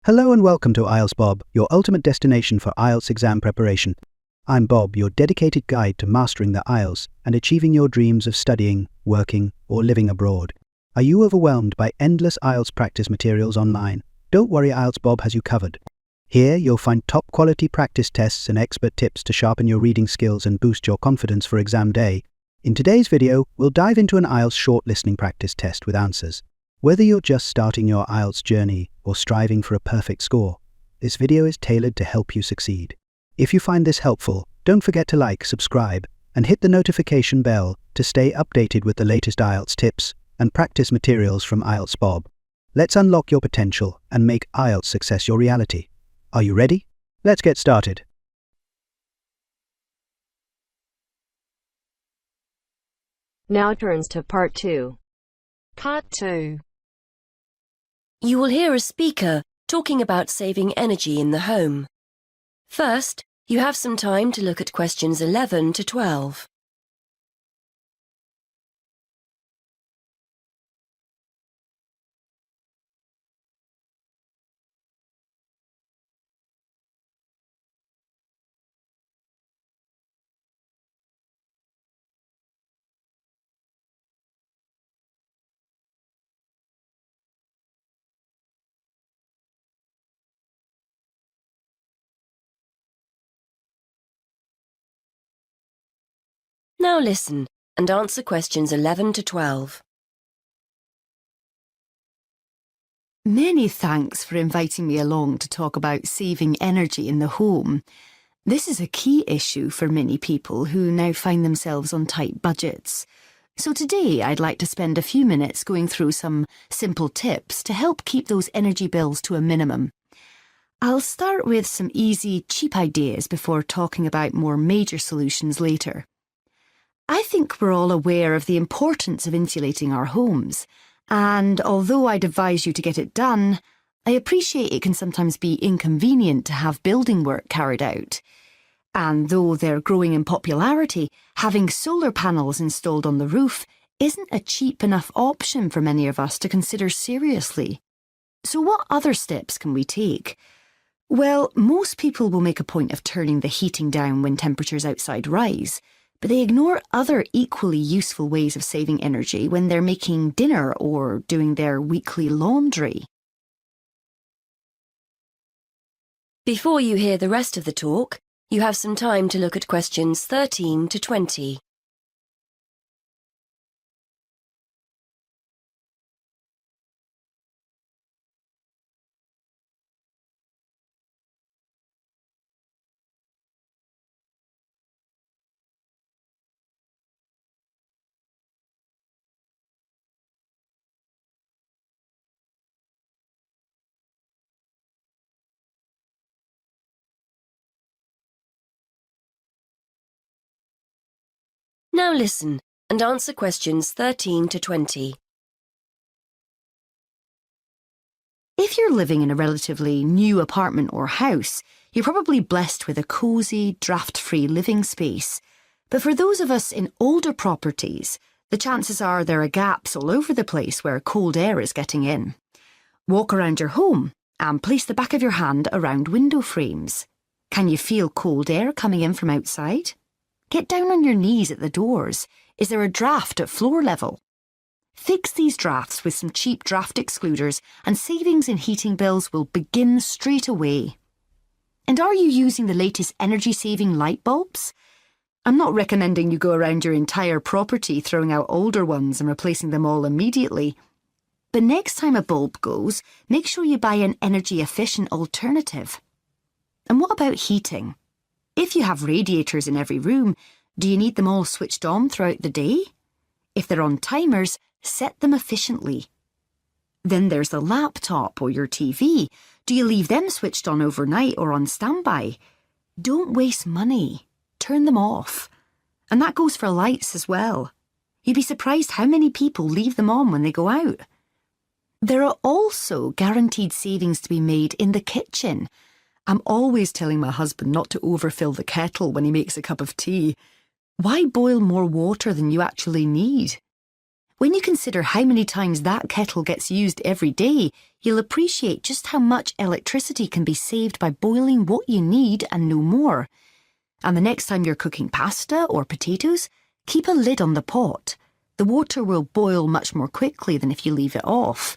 Hello and welcome to IELTS Bob, your ultimate destination for IELTS exam preparation. I'm Bob, your dedicated guide to mastering the IELTS and achieving your dreams of studying, working, or living abroad. Are you overwhelmed by endless IELTS practice materials online? Don't worry, IELTS Bob has you covered. Here you'll find top-quality practice tests and expert tips to sharpen your reading skills and boost your confidence for exam day. In today's video, we'll dive into an IELTS short listening practice test with answers. Whether you're just starting your IELTS journey or striving for a perfect score, this video is tailored to help you succeed. If you find this helpful, don't forget to like, subscribe, and hit the notification bell to stay updated with the latest IELTS tips and practice materials from IELTS Bob. Let's unlock your potential and make IELTS success your reality. Are you ready? Let's get started. Now turns to Part 2. Part 2. You will hear a speaker talking about saving energy in the home. First, you have some time to look at questions 11 to 12. Now listen and answer questions 11 to 12. Many thanks for inviting me along to talk about saving energy in the home. This is a key issue for many people who now find themselves on tight budgets. So today I'd like to spend a few minutes going through some simple tips to help keep those energy bills to a minimum. I'll start with some easy, cheap ideas before talking about more major solutions later. I think we're all aware of the importance of insulating our homes, and although I'd advise you to get it done, I appreciate it can sometimes be inconvenient to have building work carried out. And though they're growing in popularity, having solar panels installed on the roof isn't a cheap enough option for many of us to consider seriously. So what other steps can we take? Well, most people will make a point of turning the heating down when temperatures outside rise, but they ignore other equally useful ways of saving energy when they're making dinner or doing their weekly laundry. Before you hear the rest of the talk, you have some time to look at questions 13 to 20. Now listen and answer questions 13 to 20. If you're living in a relatively new apartment or house, you're probably blessed with a cosy, draft-free living space. But for those of us in older properties, the chances are there are gaps all over the place where cold air is getting in. Walk around your home and place the back of your hand around window frames. Can you feel cold air coming in from outside? Get down on your knees at the doors. Is there a draft at floor level? Fix these drafts with some cheap draft excluders and savings in heating bills will begin straight away. And are you using the latest energy-saving light bulbs? I'm not recommending you go around your entire property throwing out older ones and replacing them all immediately. But next time a bulb goes, make sure you buy an energy-efficient alternative. And what about heating? If you have radiators in every room, do you need them all switched on throughout the day? If they're on timers, set them efficiently. Then there's the laptop or your TV. Do you leave them switched on overnight or on standby? Don't waste money. Turn them off. And that goes for lights as well. You'd be surprised how many people leave them on when they go out. There are also guaranteed savings to be made in the kitchen. I'm always telling my husband not to overfill the kettle when he makes a cup of tea. Why boil more water than you actually need? When you consider how many times that kettle gets used every day, you'll appreciate just how much electricity can be saved by boiling what you need and no more. And the next time you're cooking pasta or potatoes, keep a lid on the pot. The water will boil much more quickly than if you leave it off.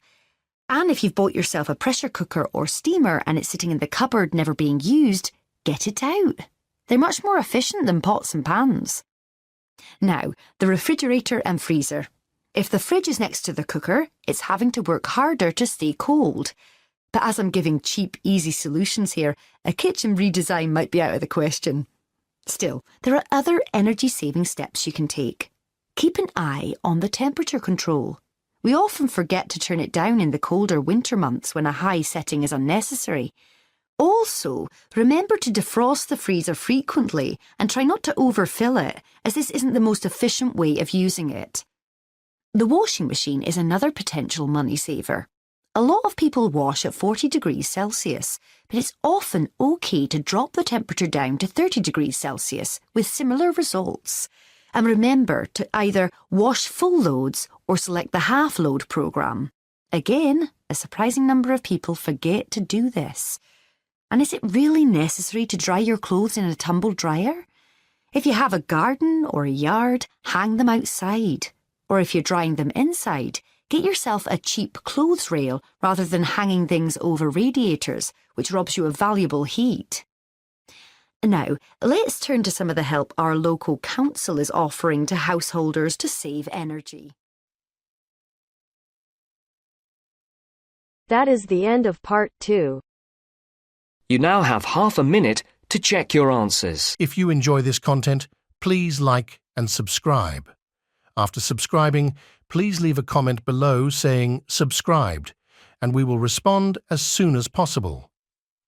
And if you've bought yourself a pressure cooker or steamer and it's sitting in the cupboard never being used, get it out. They're much more efficient than pots and pans. Now, the refrigerator and freezer. If the fridge is next to the cooker, it's having to work harder to stay cold. But as I'm giving cheap, easy solutions here, a kitchen redesign might be out of the question. Still, there are other energy-saving steps you can take. Keep an eye on the temperature control. We often forget to turn it down in the colder winter months when a high setting is unnecessary. Also, remember to defrost the freezer frequently and try not to overfill it, as this isn't the most efficient way of using it. The washing machine is another potential money saver. A lot of people wash at 40 degrees Celsius, but it's often okay to drop the temperature down to 30 degrees Celsius with similar results. And remember to either wash full loads or select the half load programme. Again, a surprising number of people forget to do this. And is it really necessary to dry your clothes in a tumble dryer? If you have a garden or a yard, hang them outside. Or if you're drying them inside, get yourself a cheap clothes rail rather than hanging things over radiators, which robs you of valuable heat. Now, let's turn to some of the help our local council is offering to householders to save energy. That is the end of part 2. You now have half a minute to check your answers. If you enjoy this content, please like and subscribe. After subscribing, please leave a comment below saying subscribed, and we will respond as soon as possible.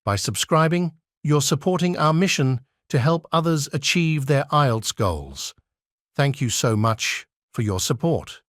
By subscribing, you're supporting our mission to help others achieve their IELTS goals. Thank you so much for your support.